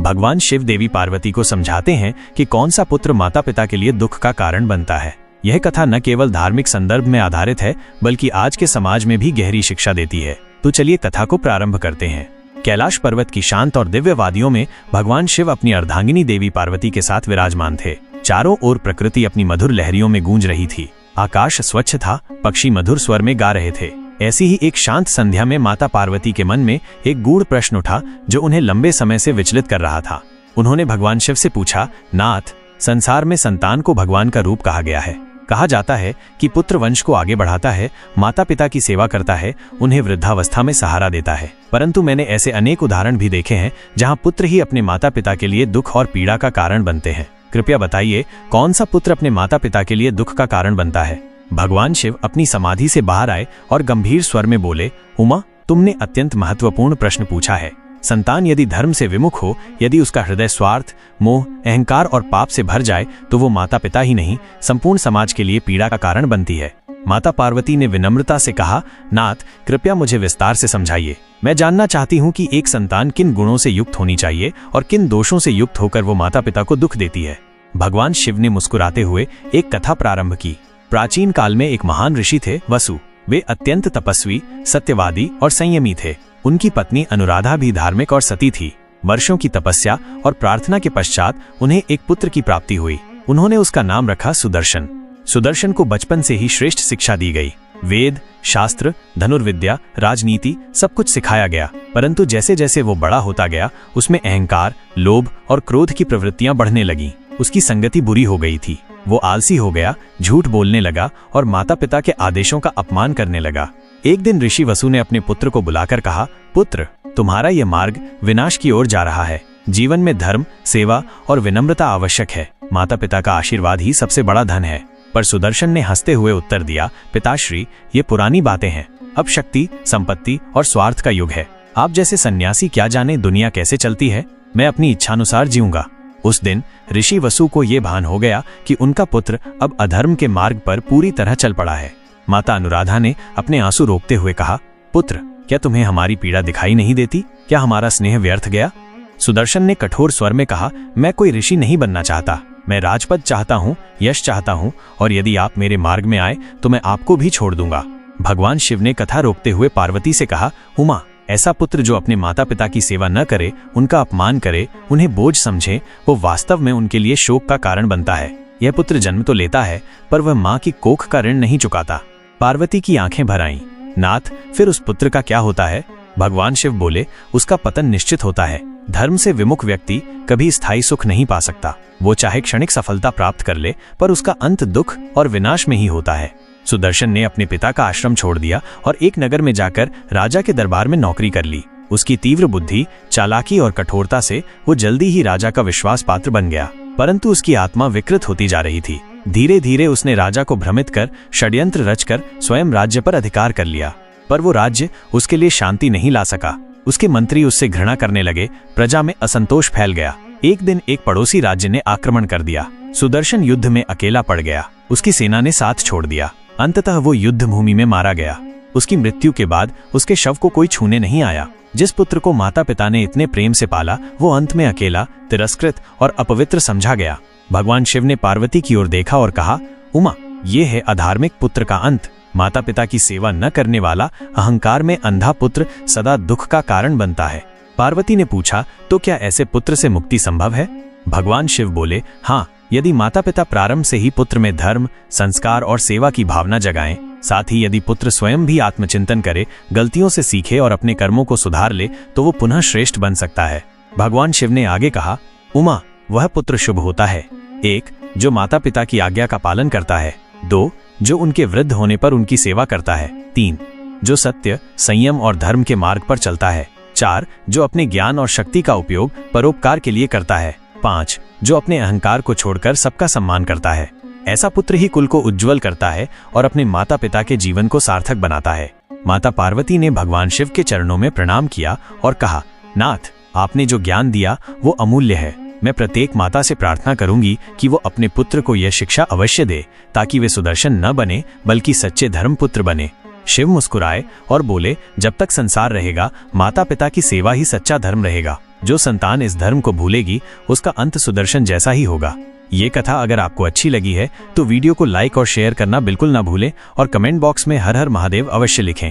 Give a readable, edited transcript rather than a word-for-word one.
भगवान शिव देवी पार्वती को समझाते हैं कि कौन सा पुत्र माता पिता के लिए दुख का कारण बनता है। यह कथा न केवल धार्मिक संदर्भ में आधारित है बल्कि आज के समाज में भी गहरी शिक्षा देती है। तो चलिए कथा को प्रारंभ करते हैं। कैलाश पर्वत की शांत और दिव्य वादियों में भगवान शिव अपनी अर्धांगिनी देवी पार्वती के साथ विराजमान थे। चारों ओर प्रकृति अपनी मधुर लहरियों में गूंज रही थी। आकाश स्वच्छ था, पक्षी मधुर स्वर में गा रहे थे। ऐसी ही एक शांत संध्या में माता पार्वती के मन में एक गूढ़ प्रश्न उठा जो उन्हें लंबे समय से विचलित कर रहा था। उन्होंने भगवान शिव से पूछा, नाथ, संसार में संतान को भगवान का रूप कहा गया है। कहा जाता है कि पुत्र वंश को आगे बढ़ाता है, माता पिता की सेवा करता है, उन्हें वृद्धावस्था में सहारा देता है। परंतु मैंने ऐसे अनेक उदाहरण भी देखे हैं जहां पुत्र ही अपने माता पिता के लिए दुख और पीड़ा का कारण बनते हैं। कृपया बताइए, कौन सा पुत्र अपने माता पिता के लिए दुख का कारण बनता है? भगवान शिव अपनी समाधि से बाहर आए और गंभीर स्वर में बोले, उमा, तुमने अत्यंत महत्वपूर्ण प्रश्न पूछा है। संतान यदि धर्म से विमुख हो, यदि उसका हृदय स्वार्थ, मोह, अहंकार और पाप से भर जाए तो वो माता पिता ही नहीं, संपूर्ण समाज के लिए पीड़ा का कारण बनती है। माता पार्वती ने विनम्रता से कहा, नाथ, कृपया मुझे विस्तार से समझाइए। मैं जानना चाहती हूँ कि एक संतान किन गुणों से युक्त होनी चाहिए और किन दोषों से युक्त होकर वो माता पिता को दुख देती है। भगवान शिव ने मुस्कुराते हुए एक कथा प्रारंभ की। प्राचीन काल में एक महान ऋषि थे, वसु। वे अत्यंत तपस्वी, सत्यवादी और संयमी थे। उनकी पत्नी अनुराधा भी धार्मिक और सती थी। वर्षों की तपस्या और प्रार्थना के पश्चात उन्हें एक पुत्र की प्राप्ति हुई। उन्होंने उसका नाम रखा सुदर्शन। सुदर्शन को बचपन से ही श्रेष्ठ शिक्षा दी गई। वेद, शास्त्र, धनुर्विद्या, राजनीति सब कुछ सिखाया गया। परंतु जैसे जैसे वो बड़ा होता गया, उसमें अहंकार, लोभ और क्रोध की प्रवृत्तियां बढ़ने लगीं। उसकी संगति बुरी हो गई थी। वो आलसी हो गया, झूठ बोलने लगा और माता पिता के आदेशों का अपमान करने लगा। एक दिन ऋषि वसु ने अपने पुत्र को बुलाकर कहा, पुत्र, तुम्हारा यह मार्ग विनाश की ओर जा रहा है। जीवन में धर्म, सेवा और विनम्रता आवश्यक है। माता पिता का आशीर्वाद ही सबसे बड़ा धन है। पर सुदर्शन ने हंसते हुए उत्तर दिया, पिताश्री, ये पुरानी बातें हैं। अब शक्ति, संपत्ति और स्वार्थ का युग है। आप जैसे सन्यासी क्या जाने दुनिया कैसे चलती है। मैं अपनी इच्छानुसार जीऊंगा। उस दिन ऋषि वसु को ये भान हो गया कि उनका पुत्र अब अधर्म के मार्ग पर पूरी तरह चल पड़ा है। माता अनुराधा ने अपने आंसू रोकते हुए कहा, पुत्र, क्या तुम्हें हमारी पीड़ा दिखाई नहीं देती? क्या हमारा स्नेह व्यर्थ गया? सुदर्शन ने कठोर स्वर में कहा, मैं कोई ऋषि नहीं बनना चाहता। मैं राजपद चाहता हूँ, यश चाहता हूँ, और यदि आप मेरे मार्ग में आए तो मैं आपको भी छोड़ दूंगा। भगवान शिव ने कथा रोकते हुए पार्वती से कहा, उमा, ऐसा पुत्र जो अपने माता पिता की सेवा न करे, उनका अपमान करे, उन्हें बोझ समझे, वो वास्तव में उनके लिए शोक का कारण बनता है। यह पुत्र जन्म तो लेता है, पर वह माँ की कोख का ऋण नहीं चुकाता। पार्वती की आंखें भर आईं। नाथ, फिर उस पुत्र का क्या होता है? भगवान शिव बोले, उसका पतन निश्चित होता है। धर्म से विमुख व्यक्ति कभी स्थायी सुख नहीं पा सकता। वो चाहे क्षणिक सफलता प्राप्त कर ले, पर उसका अंत दुख और विनाश में ही होता है। सुदर्शन ने अपने पिता का आश्रम छोड़ दिया और एक नगर में जाकर राजा के दरबार में नौकरी कर ली। उसकी तीव्र बुद्धि, चालाकी और कठोरता से वो जल्दी ही राजा का विश्वास पात्र बन गया। परंतु उसकी आत्मा विकृत होती जा रही थी। धीरे धीरे उसने राजा को भ्रमित कर, षड्यंत्र रचकर स्वयं राज्य पर अधिकार कर लिया। पर वो राज्य उसके लिए शांति नहीं ला सका। उसके मंत्री उससे घृणा करने लगे। प्रजा में असंतोष फैल गया। एक दिन एक पड़ोसी राज्य ने आक्रमण कर दिया। सुदर्शन युद्ध में अकेला पड़ गया। उसकी सेना ने साथ छोड़ दिया। अंततः वो युद्ध भूमि में मारा गया। उसकी मृत्यु के बाद उसके शव को कोई छूने नहीं आया। जिस पुत्र को माता पिता ने इतने प्रेम से पाला, वो अंत में अकेला, तिरस्कृत और अपवित्र समझा गया। भगवान शिव ने पार्वती की ओर देखा और कहा, उमा, ये है अधार्मिक पुत्र का अंत। माता पिता की सेवा न करने वाला, अहंकार में अंधा पुत्र सदा दुख का कारण बनता है। पार्वती ने पूछा, तो क्या ऐसे पुत्र से मुक्ति संभव है? भगवान शिव बोले, हाँ, यदि माता पिता प्रारंभ से ही पुत्र में धर्म, संस्कार और सेवा की भावना जगाएं, साथ ही यदि पुत्र स्वयं भी आत्मचिंतन करे, गलतियों से सीखे और अपने कर्मों को सुधार ले, तो वो पुनः श्रेष्ठ बन सकता है। भगवान शिव ने आगे कहा, उमा, वह पुत्र शुभ होता है। 1. जो माता पिता की आज्ञा का पालन करता है। 2. जो उनके वृद्ध होने पर उनकी सेवा करता है। 3. जो सत्य, संयम और धर्म के मार्ग पर चलता है। 4. जो अपने ज्ञान और शक्ति का उपयोग परोपकार के लिए करता है। 5. जो अपने अहंकार को छोड़कर सबका सम्मान करता है। ऐसा पुत्र ही कुल को उज्जवल करता है और अपने माता पिता के जीवन को सार्थक बनाता है। माता पार्वती ने भगवान शिव के चरणों में प्रणाम किया और कहा, नाथ, आपने जो ज्ञान दिया वो अमूल्य है। मैं प्रत्येक माता से प्रार्थना करूंगी कि वो अपने पुत्र को यह शिक्षा अवश्य दे, ताकि वे सुदर्शन न बने बल्कि सच्चे धर्म पुत्र बने। शिव मुस्कुराए और बोले, जब तक संसार रहेगा, माता पिता की सेवा ही सच्चा धर्म रहेगा। जो संतान इस धर्म को भूलेगी उसका अंत सुदर्शन जैसा ही होगा। ये कथा अगर आपको अच्छी लगी है तो वीडियो को लाइक और शेयर करना बिल्कुल ना भूलें और कमेंट बॉक्स में हर हर महादेव अवश्य लिखें।